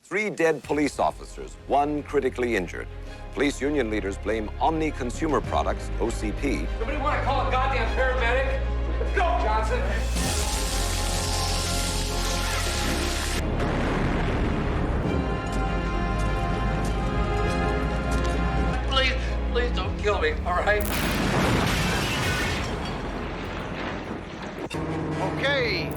3 dead police officers, 1 critically injured. Police union leaders blame Omni Consumer Products, OCP. Somebody want to call a goddamn paramedic? Let's go, Johnson! Please don't kill me, all right? Okay.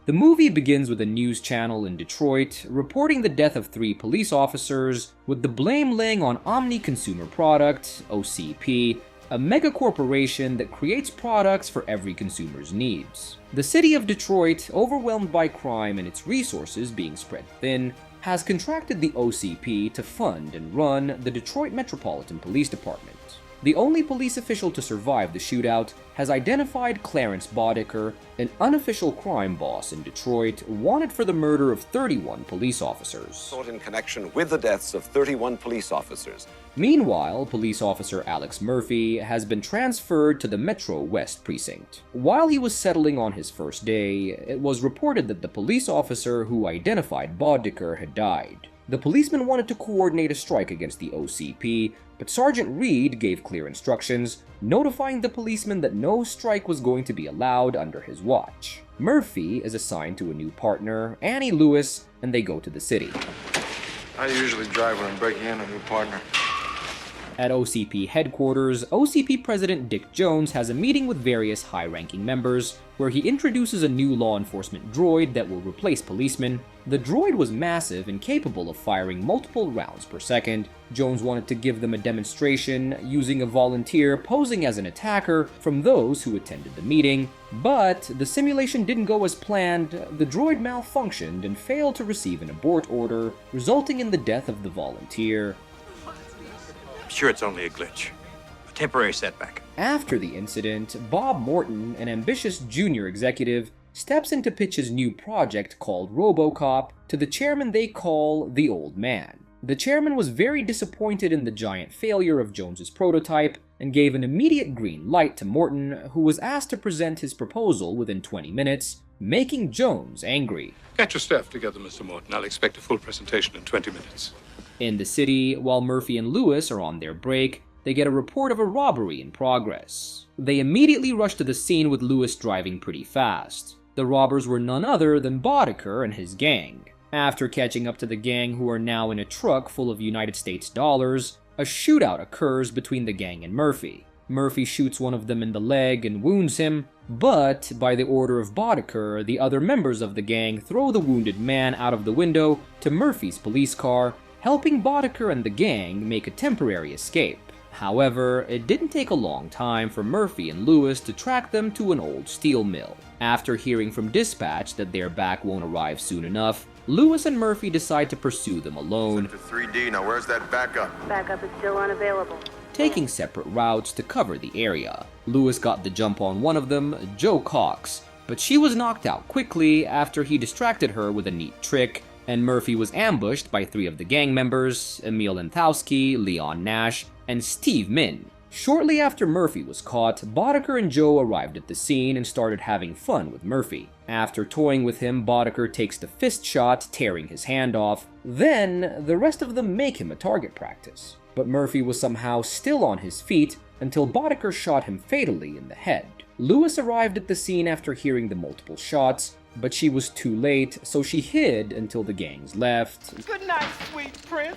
The movie begins with a news channel in Detroit reporting the death of 3 police officers, with the blame laying on Omni Consumer Products, OCP, a mega corporation that creates products for every consumer's needs. The city of Detroit, overwhelmed by crime and its resources being spread thin, has contracted the OCP to fund and run the Detroit Metropolitan Police Department. The only police official to survive the shootout has identified Clarence Boddicker, an unofficial crime boss in Detroit, wanted for the murder of 31 police officers. Sought in connection with the deaths of 31 police officers. Meanwhile, police officer Alex Murphy has been transferred to the Metro West precinct. While he was settling on his first day, it was reported that the police officer who identified Boddicker had died. The policeman wanted to coordinate a strike against the OCP, but Sergeant Reed gave clear instructions, notifying the policeman that no strike was going to be allowed under his watch. Murphy is assigned to a new partner, Annie Lewis, and they go to the city. I usually drive when I'm breaking in a new partner. At OCP headquarters, OCP President Dick Jones has a meeting with various high-ranking members, where he introduces a new law enforcement droid that will replace policemen. The droid was massive and capable of firing multiple rounds per second. Jones wanted to give them a demonstration using a volunteer posing as an attacker from those who attended the meeting, but the simulation didn't go as planned. The droid malfunctioned and failed to receive an abort order, resulting in the death of the volunteer. I'm sure it's only a glitch. A temporary setback. After the incident, Bob Morton, an ambitious junior executive, steps in to pitch his new project called RoboCop to the chairman they call the Old Man. The chairman was very disappointed in the giant failure of Jones's prototype and gave an immediate green light to Morton, who was asked to present his proposal within 20 minutes, making Jones angry. Get your staff together, Mr. Morton. I'll expect a full presentation in 20 minutes. In the city, while Murphy and Lewis are on their break, they get a report of a robbery in progress. They immediately rush to the scene with Lewis driving pretty fast. The robbers were none other than Boddicker and his gang. After catching up to the gang, who are now in a truck full of United States dollars, a shootout occurs between the gang and Murphy. Murphy shoots one of them in the leg and wounds him, but by the order of Boddicker, the other members of the gang throw the wounded man out of the window to Murphy's police car, helping Boddicker and the gang make a temporary escape. However, it didn't take a long time for Murphy and Lewis to track them to an old steel mill. After hearing from dispatch that their back won't arrive soon enough, Lewis and Murphy decide to pursue them alone, Sector 3D, now where's that backup? Backup is still unavailable. taking separate routes to cover the area. Lewis got the jump on one of them, Joe Cox, but she was knocked out quickly after he distracted her with a neat trick, and Murphy was ambushed by 3 of the gang members, Emil Anthowski, Leon Nash, and Steve Min. Shortly after Murphy was caught, Boddicker and Joe arrived at the scene and started having fun with Murphy. After toying with him, Boddicker takes the fist shot, tearing his hand off. Then, the rest of them make him a target practice. But Murphy was somehow still on his feet until Boddicker shot him fatally in the head. Lewis arrived at the scene after hearing the multiple shots, but she was too late, so she hid until the gangs left. Good night, sweet prince.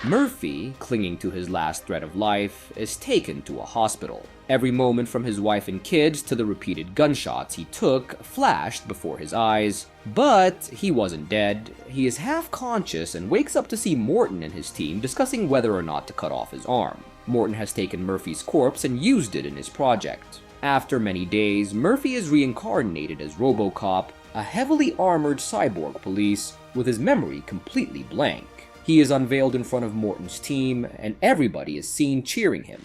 Murphy, clinging to his last thread of life, is taken to a hospital. Every moment from his wife and kids to the repeated gunshots he took flashed before his eyes. But he wasn't dead. He is half conscious and wakes up to see Morton and his team discussing whether or not to cut off his arm. Morton has taken Murphy's corpse and used it in his project. After many days, Murphy is reincarnated as RoboCop, a heavily armored cyborg police with his memory completely blank. He is unveiled in front of Morton's team, and everybody is seen cheering him.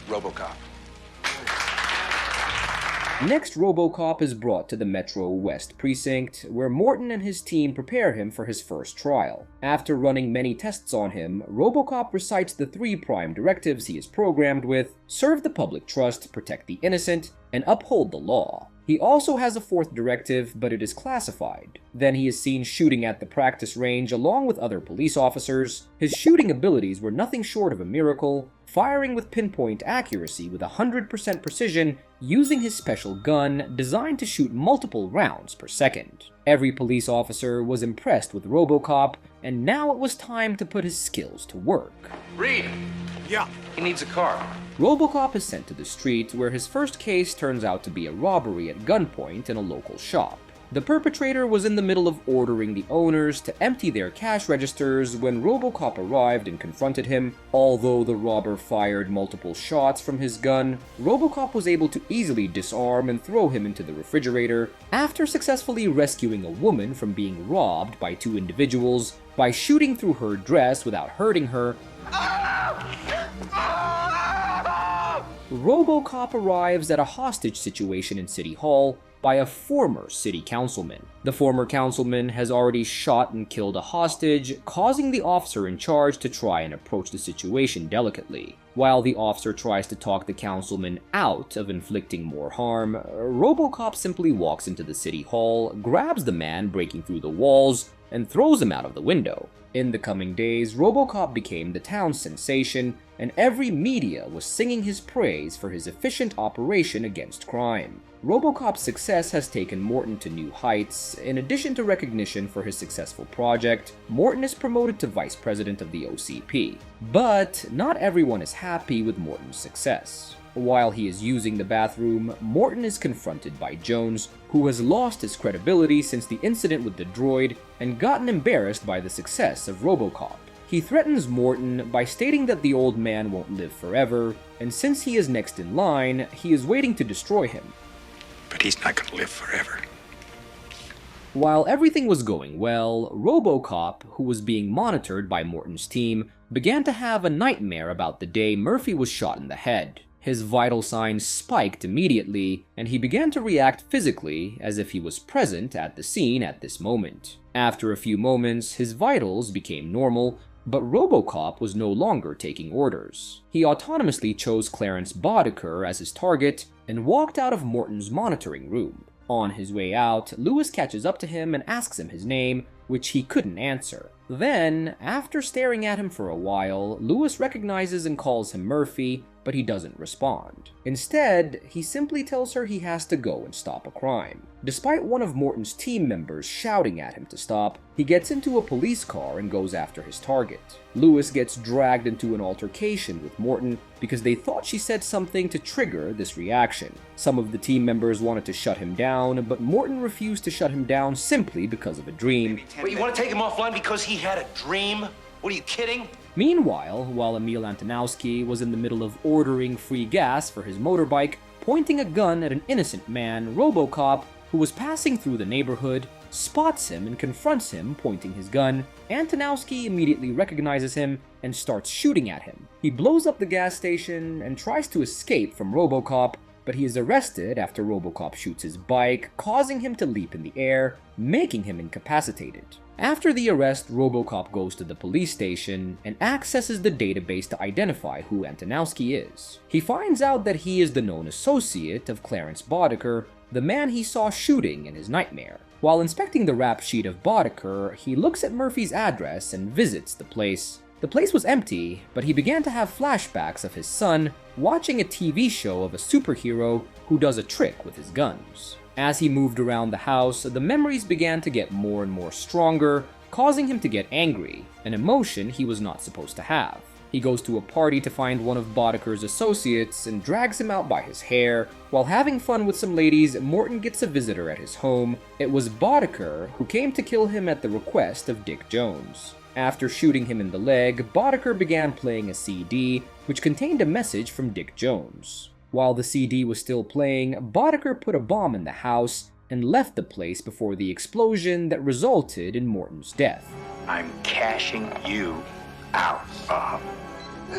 RoboCop. Next, RoboCop is brought to the Metro West precinct, where Morton and his team prepare him for his first trial. After running many tests on him, RoboCop recites the 3 prime directives he is programmed with: serve the public trust, protect the innocent, and uphold the law. He also has a fourth directive, but it is classified. Then he is seen shooting at the practice range along with other police officers. His shooting abilities were nothing short of a miracle, firing with pinpoint accuracy with 100% precision using his special gun designed to shoot multiple rounds per second. Every police officer was impressed with RoboCop, and now it was time to put his skills to work. Reed! Yeah. He needs a car. RoboCop is sent to the street, where his first case turns out to be a robbery at gunpoint in a local shop. The perpetrator was in the middle of ordering the owners to empty their cash registers when RoboCop arrived and confronted him. Although the robber fired multiple shots from his gun, RoboCop was able to easily disarm and throw him into the refrigerator after successfully rescuing a woman from being robbed by two individuals by shooting through her dress without hurting her. RoboCop arrives at a hostage situation in City Hall by a former city councilman. The former councilman has already shot and killed a hostage, causing the officer in charge to try and approach the situation delicately. While the officer tries to talk the councilman out of inflicting more harm, RoboCop simply walks into the city hall, grabs the man breaking through the walls, and throws him out of the window. In the coming days, RoboCop became the town's sensation, and every media was singing his praise for his efficient operation against crime. RoboCop's success has taken Morton to new heights. In addition to recognition for his successful project, Morton is promoted to vice president of the OCP. But not everyone is happy with Morton's success. While he is using the bathroom, Morton is confronted by Jones, who has lost his credibility since the incident with the droid and gotten embarrassed by the success of RoboCop. He threatens Morton by stating that the old man won't live forever, and since he is next in line, he is waiting to destroy him. But he's not going to live forever. While everything was going well, RoboCop, who was being monitored by Morton's team, began to have a nightmare about the day Murphy was shot in the head. His vital signs spiked immediately, and he began to react physically as if he was present at the scene at this moment. After a few moments, his vitals became normal, but RoboCop was no longer taking orders. He autonomously chose Clarence Boddicker as his target and walked out of Morton's monitoring room. On his way out, Lewis catches up to him and asks him his name, which he couldn't answer. Then, after staring at him for a while, Lewis recognizes and calls him Murphy, but he doesn't respond. Instead, he simply tells her he has to go and stop a crime. Despite one of Morton's team members shouting at him to stop, he gets into a police car and goes after his target. Lewis gets dragged into an altercation with Morton because they thought she said something to trigger this reaction. Some of the team members wanted to shut him down, but Morton refused to shut him down simply because of a dream. Wait, you want to take him offline because he had a dream? What, are you kidding? Meanwhile, while Emil Antonowski was in the middle of ordering free gas for his motorbike, pointing a gun at an innocent man, RoboCop, who was passing through the neighborhood, spots him and confronts him pointing his gun. Antonowski immediately recognizes him and starts shooting at him. He blows up the gas station and tries to escape from RoboCop, but he is arrested after RoboCop shoots his bike, causing him to leap in the air, making him incapacitated. After the arrest, RoboCop goes to the police station and accesses the database to identify who Antonowski is. He finds out that he is the known associate of Clarence Boddicker, the man he saw shooting in his nightmare. While inspecting the rap sheet of Boddicker, he looks at Murphy's address and visits the place. The place was empty, but he began to have flashbacks of his son watching a TV show of a superhero who does a trick with his guns. As he moved around the house, the memories began to get more and more stronger, causing him to get angry, an emotion he was not supposed to have. He goes to a party to find one of Boddicker's associates and drags him out by his hair. While having fun with some ladies, Morton gets a visitor at his home. It was Boddicker who came to kill him at the request of Dick Jones. After shooting him in the leg, Boddicker began playing a CD, which contained a message from Dick Jones. While the CD was still playing, Boddicker put a bomb in the house and left the place before the explosion that resulted in Morton's death. I'm cashing you out.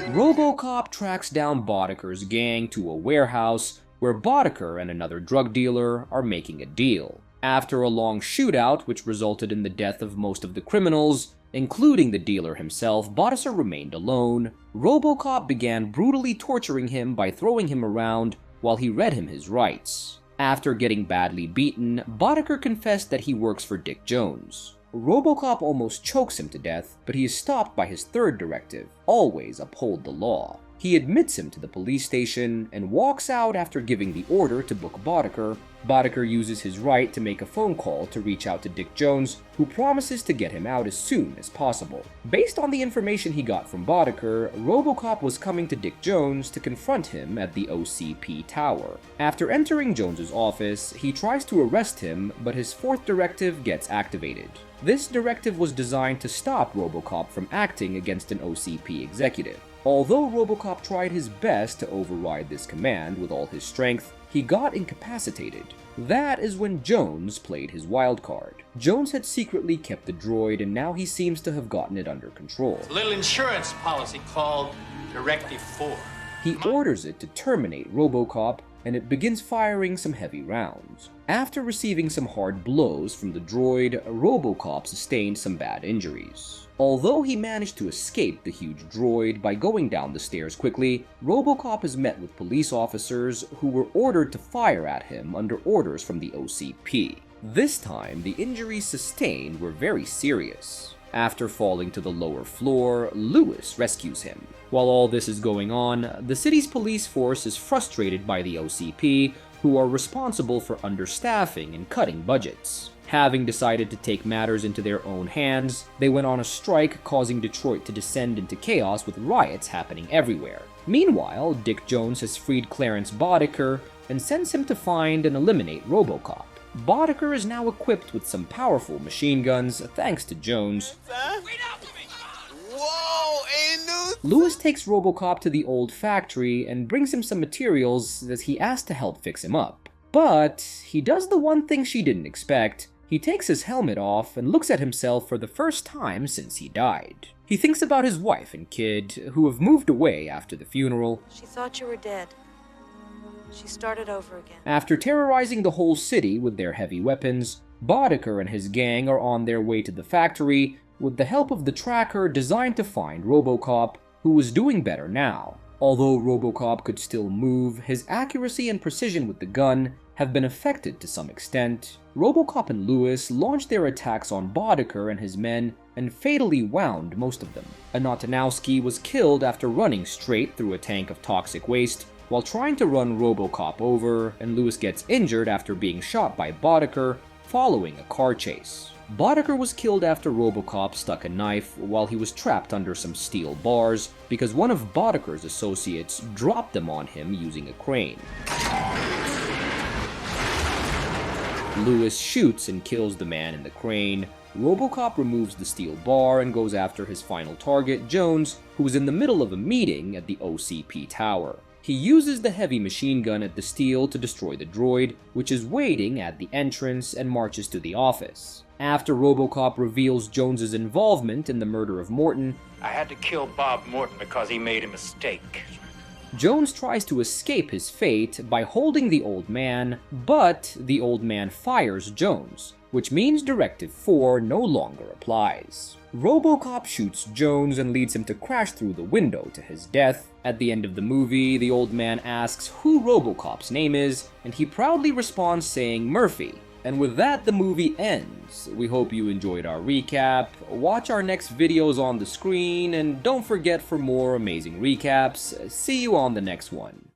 RoboCop tracks down Boddicker's gang to a warehouse where Boddicker and another drug dealer are making a deal. After a long shootout, which resulted in the death of most of the criminals, including the dealer himself, Boddicker remained alone. RoboCop began brutally torturing him by throwing him around while he read him his rights. After getting badly beaten, Boddicker confessed that he works for Dick Jones. RoboCop almost chokes him to death, but he is stopped by his third directive: always uphold the law. He admits him to the police station and walks out after giving the order to book Boddicker. Boddicker uses his right to make a phone call to reach out to Dick Jones, who promises to get him out as soon as possible. Based on the information he got from Boddicker, RoboCop was coming to Dick Jones to confront him at the OCP tower. After entering Jones's office, he tries to arrest him, but his fourth directive gets activated. This directive was designed to stop RoboCop from acting against an OCP executive. Although RoboCop tried his best to override this command with all his strength, he got incapacitated. That is when Jones played his wild card. Jones had secretly kept the droid, and now he seems to have gotten it under control. A little insurance policy called Directive 4. He orders it to terminate RoboCop, and it begins firing some heavy rounds. After receiving some hard blows from the droid, RoboCop sustained some bad injuries. Although he managed to escape the huge droid by going down the stairs quickly, RoboCop is met with police officers who were ordered to fire at him under orders from the OCP. This time, the injuries sustained were very serious. After falling to the lower floor, Lewis rescues him. While all this is going on, the city's police force is frustrated by the OCP, who are responsible for understaffing and cutting budgets. Having decided to take matters into their own hands, they went on a strike, causing Detroit to descend into chaos with riots happening everywhere. Meanwhile, Dick Jones has freed Clarence Boddicker and sends him to find and eliminate RoboCop. Boddicker is now equipped with some powerful machine guns thanks to Jones. Lewis takes RoboCop to the old factory and brings him some materials that he asked to help fix him up. But he does the one thing she didn't expect. He takes his helmet off and looks at himself for the first time since he died. He thinks about his wife and kid, who have moved away after the funeral. She thought you were dead. She started over again. After terrorizing the whole city with their heavy weapons, Boddicker and his gang are on their way to the factory with the help of the tracker designed to find RoboCop, who was doing better now. Although RoboCop could still move, his accuracy and precision with the gun have been affected to some extent. RoboCop and Lewis launched their attacks on Boddicker and his men and fatally wound most of them. Anatonowski was killed after running straight through a tank of toxic waste while trying to run RoboCop over, and Lewis gets injured after being shot by Boddicker following a car chase. Boddicker was killed after RoboCop stuck a knife while he was trapped under some steel bars because one of Boddicker's associates dropped them on him using a crane. Lewis shoots and kills the man in the crane. RoboCop removes the steel bar and goes after his final target, Jones, who is in the middle of a meeting at the OCP tower. He uses the heavy machine gun at the steel to destroy the droid, which is waiting at the entrance, and marches to the office. After RoboCop reveals Jones's involvement in the murder of Morton, I had to kill Bob Morton because he made a mistake. Jones tries to escape his fate by holding the old man, but the old man fires Jones, which means Directive 4 no longer applies. RoboCop shoots Jones and leads him to crash through the window to his death. At the end of the movie, the old man asks who RoboCop's name is, and he proudly responds saying Murphy. And with that, the movie ends. We hope you enjoyed our recap. Watch our next videos on the screen, and don't forget for more amazing recaps. See you on the next one.